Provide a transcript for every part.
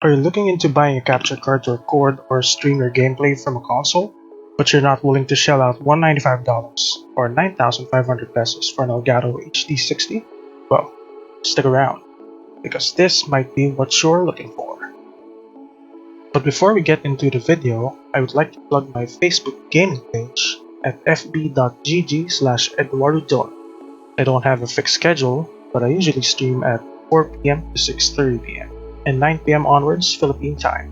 Are you looking into buying a capture card to record or stream your gameplay from a console, but you're not willing to shell out $195 or 9,500 pesos for an Elgato HD60? Well, stick around, because this might be what you're looking for. But before we get into the video, I would like to plug my Facebook gaming page at fb.gg/eduardodon. I don't have a fixed schedule, but I usually stream at 4 p.m. to 6:30 p.m. and 9 p.m. onwards Philippine time.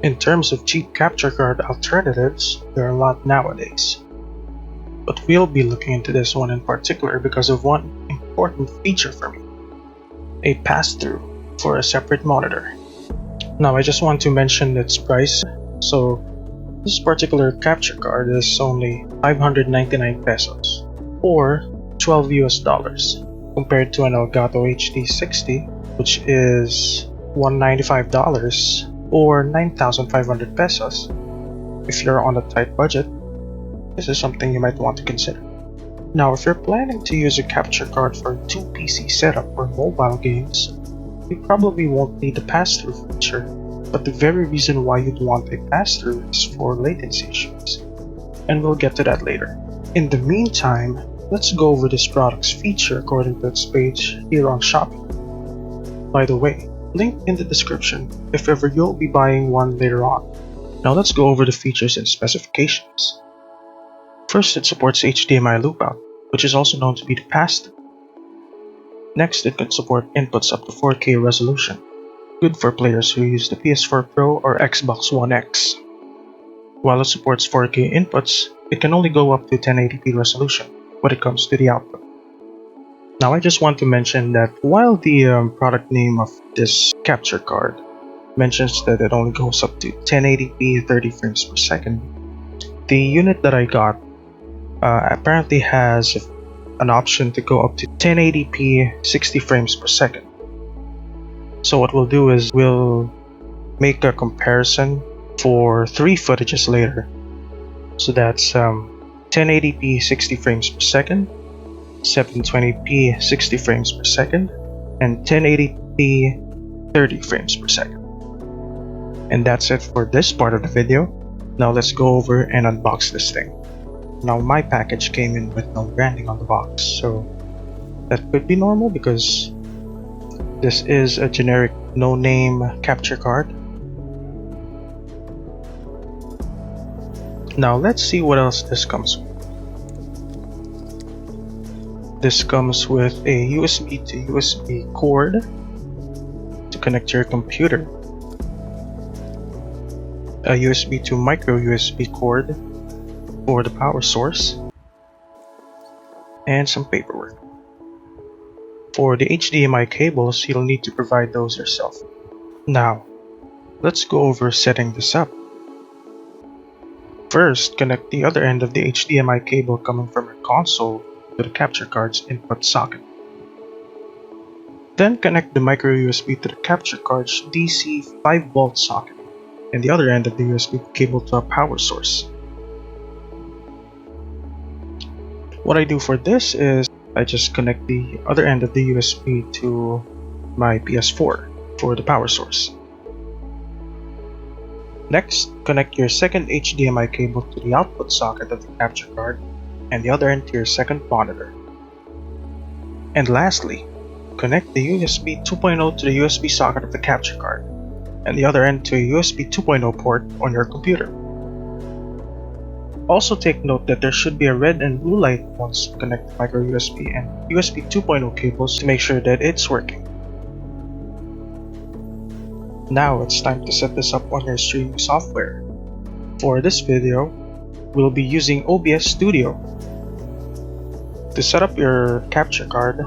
In terms of cheap capture card alternatives, there are a lot nowadays. But we'll be looking into this one in particular because of one important feature for me: a pass-through for a separate monitor. Now I just want to mention its price. So this particular capture card is only 599 pesos or $12 US compared to an Elgato HD60, which is $195 or 9,500 pesos. If you're on a tight budget, this is something you might want to consider. Now, if you're planning to use a capture card for a 2 PC setup or mobile games, you probably won't need the pass-through feature, but the very reason why you'd want a pass-through is for latency issues, and we'll get to that later. In the meantime, let's go over this product's feature according to its page here on SHOPEE. By the way, link in the description if ever you'll be buying one later on. Now let's go over the features and specifications. First, it supports HDMI loopout, which is also known to be the pass-through. Next, it can support inputs up to 4K resolution, good for players who use the PS4 Pro or Xbox One X. While it supports 4K inputs, it can only go up to 1080p resolution when it comes to the output. Now I just want to mention that while the product name of this capture card mentions that it only goes up to 1080p 30 frames per second, the unit that I got apparently has an option to go up to 1080p 60 frames per second. So what we'll do is we'll make a comparison for 3 footages later. So that's 1080p 60 frames per second, 720p 60 frames per second, and 1080p 30 frames per second. And that's it for this part of the video. Now let's go over and unbox this thing. Now my package came in with no branding on the box, so that could be normal because this is a generic no-name capture card. Now let's see what else this comes with. This comes with a USB to USB cord to connect to your computer, a USB to micro USB cord for the power source, and some paperwork. For the HDMI cables, you'll need to provide those yourself. Now, let's go over setting this up. First, connect the other end of the HDMI cable coming from your console to the capture card's input socket. Then connect the micro USB to the capture card's DC 5V socket and the other end of the USB cable to a power source. What I do for this is I just connect the other end of the USB to my PS4 for the power source. Next, connect your second HDMI cable to the output socket of the capture card and the other end to your second monitor. And lastly, connect the USB 2.0 to the USB socket of the capture card and the other end to a USB 2.0 port on your computer. Also take note that there should be a red and blue light once you connect the micro USB and USB 2.0 cables to make sure that it's working. Now it's time to set this up on your streaming software. For this video, we'll be using OBS Studio. To set up your capture card,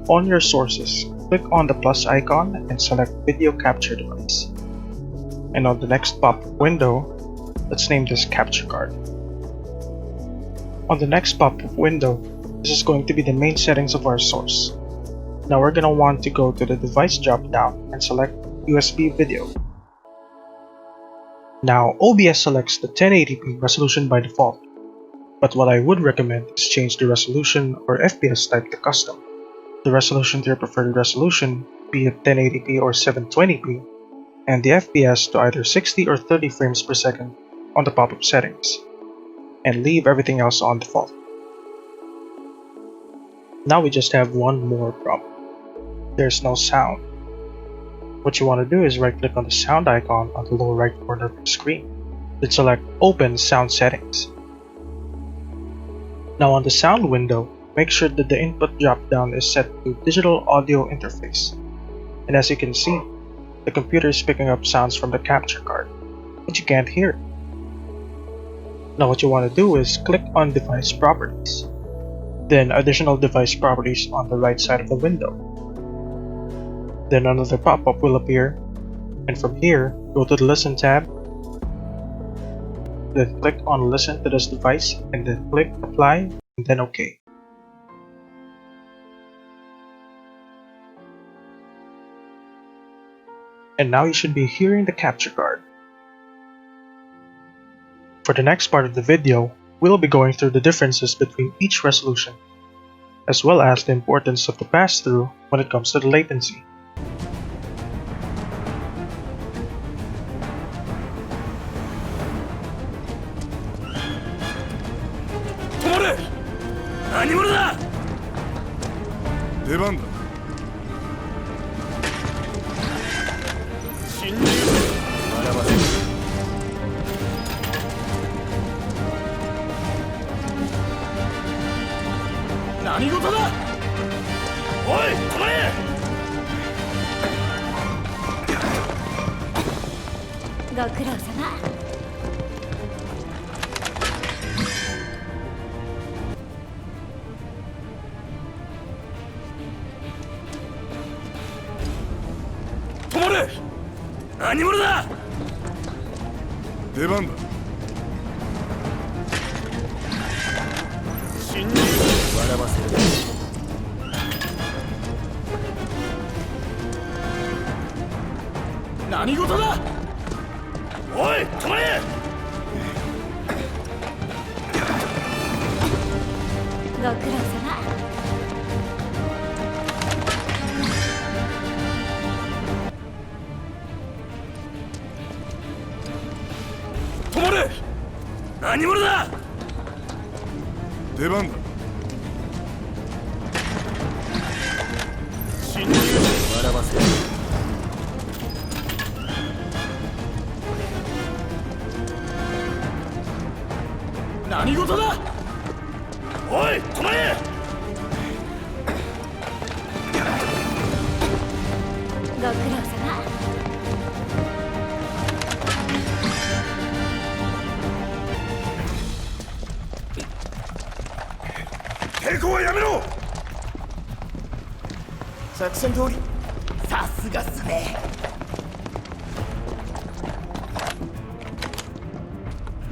on your sources, click on the plus icon and select Video Capture Device. And on the next pop-up window, let's name this capture card. On the next pop-up window, this is going to be the main settings of our source. Now we're going to want to go to the device drop-down and select USB video. Now OBS selects the 1080p resolution by default. But what I would recommend is change the resolution or FPS type to custom. The resolution to your preferred resolution, be it 1080p or 720p, and the FPS to either 60 or 30 frames per second on the pop-up settings, and leave everything else on default. Now we just have one more problem. There's no sound. What you want to do is right-click on the sound icon on the lower right corner of the screen, then select Open Sound Settings. Now on the sound window, make sure that the input drop-down is set to Digital Audio Interface. And as you can see, the computer is picking up sounds from the capture card, but you can't hear it. Now what you want to do is click on Device Properties, then Additional Device Properties on the right side of the window. Then another pop-up will appear, and from here, go to the Listen tab, then click on Listen to this device, and then click Apply, and then OK. And now you should be hearing the capture card. For the next part of the video, we'll be going through the differences between each resolution, as well as the importance of the pass-through when it comes to the latency.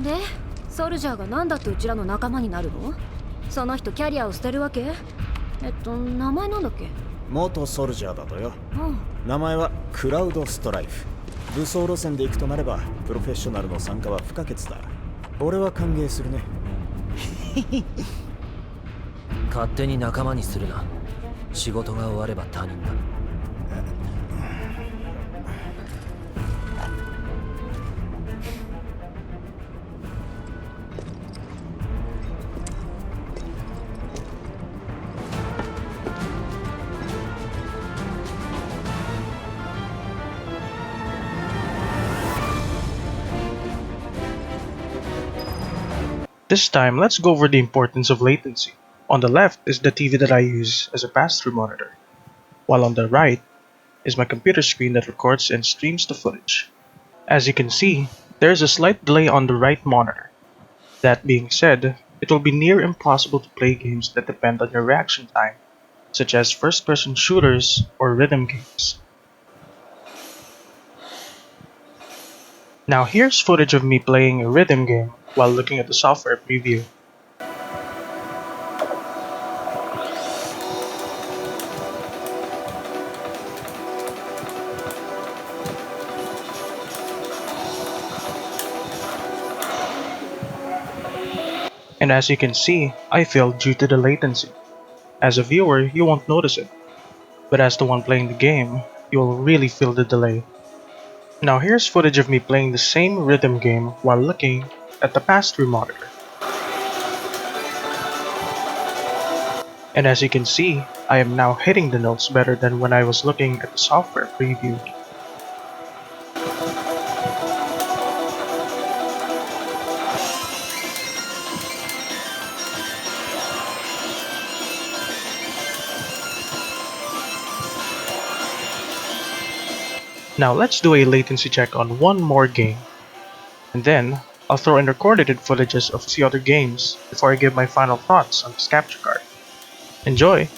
で、ソルジャーがなんだってうちらの仲間になるの？その人キャリアを捨てるわけ？名前なんだっけ？元ソルジャーだとよ。うん。名前はクラウドストライフ。武装路線で行くとなればプロフェッショナルの参加は不可欠だ。俺は歓迎するね。勝手に仲間にするな。仕事が終われば他人だ。This time, let's go over the importance of latency. On the left is the TV that I use as a pass-through monitor, while on the right is my computer screen that records and streams the footage. As you can see, there is a slight delay on the right monitor. That being said, it will be near impossible to play games that depend on your reaction time, such as first-person shooters or rhythm games. Now here's footage of me playing a rhythm game while looking at the software preview. And as you can see, I failed due to the latency. As a viewer, you won't notice it, but as the one playing the game, you will really feel the delay. Now here's footage of me playing the same rhythm game while looking at the pass-through monitor. And as you can see, I am now hitting the notes better than when I was looking at the software preview. Now let's do a latency check on one more game, and then I'll throw in recorded footages of the other games before I give my final thoughts on this capture card. Enjoy!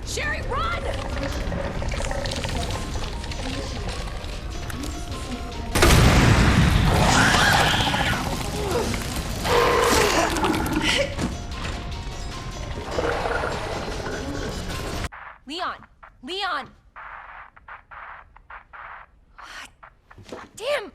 Sherry, run! Leon! Damn!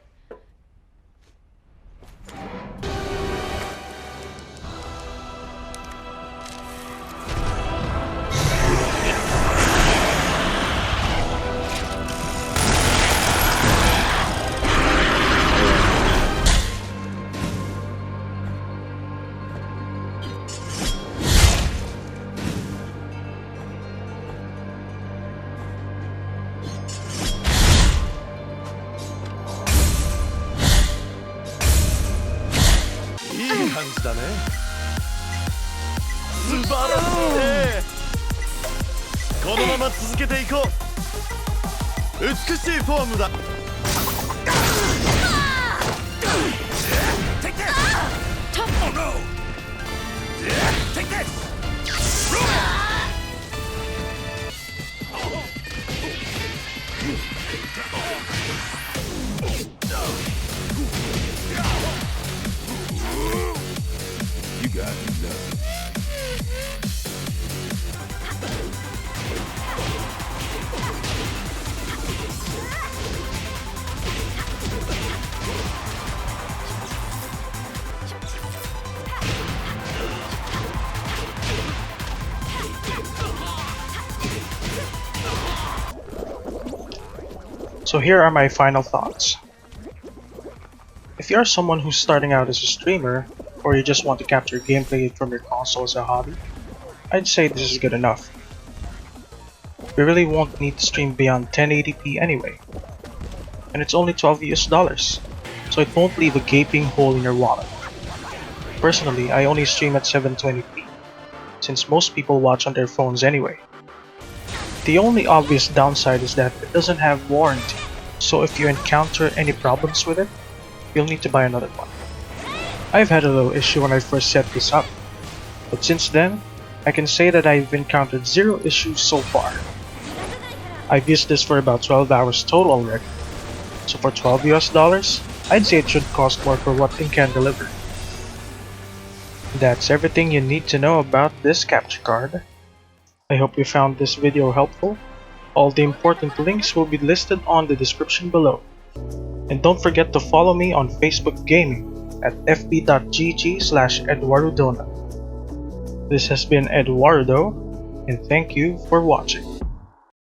So here are my final thoughts. If you are someone who's starting out as a streamer, or you just want to capture gameplay from your console as a hobby, I'd say this is good enough. You really won't need to stream beyond 1080p anyway, and it's only $12 US, so it won't leave a gaping hole in your wallet. Personally, I only stream at 720p, since most people watch on their phones anyway. The only obvious downside is that it doesn't have warranty, so if you encounter any problems with it, you'll need to buy another one. I've had a little issue when I first set this up, but since then, I can say that I've encountered zero issues so far. I've used this for about 12 hours total already, so for $12 US, I'd say it should cost more for what it can deliver. That's everything you need to know about this capture card. I hope you found this video helpful. All the important links will be listed on the description below. And don't forget to follow me on Facebook Gaming at fb.gg/eduardodona. This has been Eduardo, and thank you for watching.